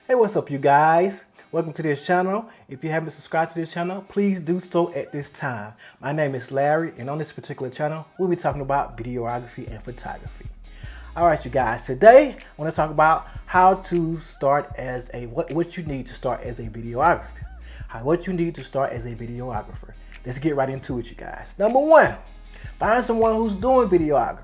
Hey, what's up, you guys? Welcome to this channel. If you haven't subscribed to this channel, please do so at this time. My name is Larry, and on this particular channel, we'll be talking about videography and photography. All right, you guys, today I want to talk about how to start as a, what you need to start as a videographer. What you need to start as a videographer. Let's get right into it, you guys. Number one, find someone who's doing videography.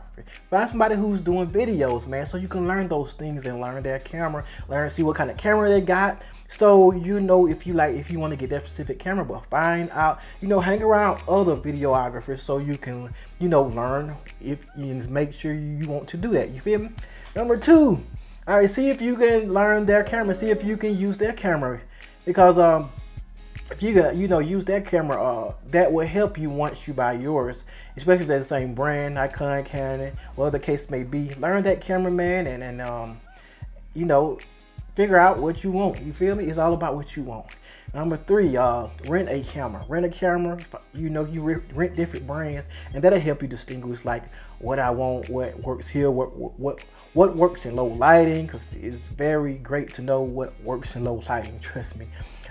Find somebody who's doing videos, man, so you can learn those things and learn their camera, see what kind of camera they got. So you know if you want to get that specific camera, but find out, hang around other videographers so you can, learn if and make sure you want to do that. You feel me? Number two, all right, see if you can learn their camera, see if you can use their camera, because if you use that camera, that will help you once you buy yours, especially if they're the same brand, Nikon, Canon, whatever the case may be. Learn that camera, man, and figure out what you want. You feel me? It's all about what you want. Number three, rent a camera. Rent a camera. You rent different brands, and that'll help you distinguish like what I want, what works here, what works in low lighting, because it's very great to know what works in low lighting. Trust me.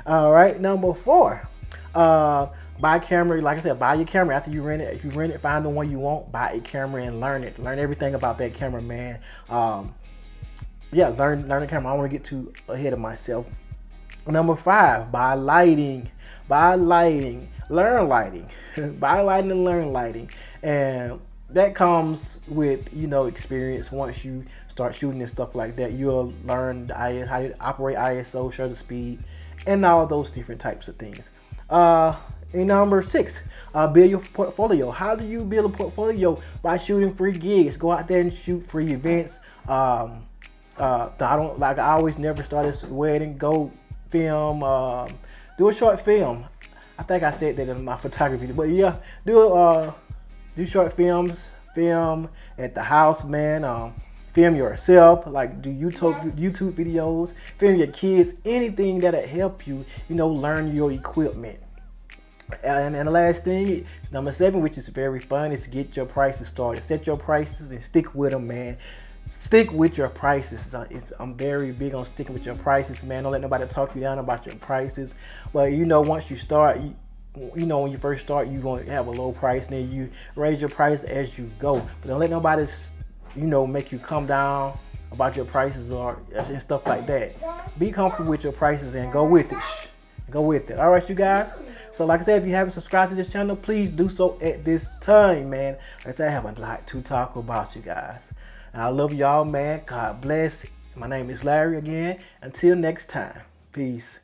All right. Number four, buy a camera. Like I said, buy your camera after you rent it. If you rent it, find the one you want. Buy a camera and learn it. Learn everything about that camera, man. Yeah, learn the camera. I don't want to get too ahead of myself. Number five, buy lighting. Buy lighting. Learn lighting. Buy lighting and learn lighting. And that comes with, experience. Once you start shooting and stuff like that, you'll learn how to operate ISO, shutter speed, and all those different types of things. And number six, build your portfolio. How do you build a portfolio? By shooting free gigs. Go out there and shoot free events. I always never start this wedding. Go film, do a short film. I think I said that in my photography, but yeah, do short films. Film at the house, man. Film yourself, like do YouTube videos. Film your kids. Anything that'll help you, learn your equipment. And the last thing, number seven, which is very fun, is get your prices started. Set your prices and stick with them, man. Stick with your prices. I'm very big on sticking with your prices, man. Don't let nobody talk you down about your prices. But once you start, when you first start, you're going to have a low price, and then you raise your price as you go. But don't let nobody, make you come down about your prices and stuff like that. Be comfortable with your prices and go with it. Go with it. All right, you guys. So like I said, if you haven't subscribed to this channel, please do so at this time, man. Like I said, I have a lot to talk about, you guys. And I love y'all, man. God bless. My name is Larry again. Until next time. Peace.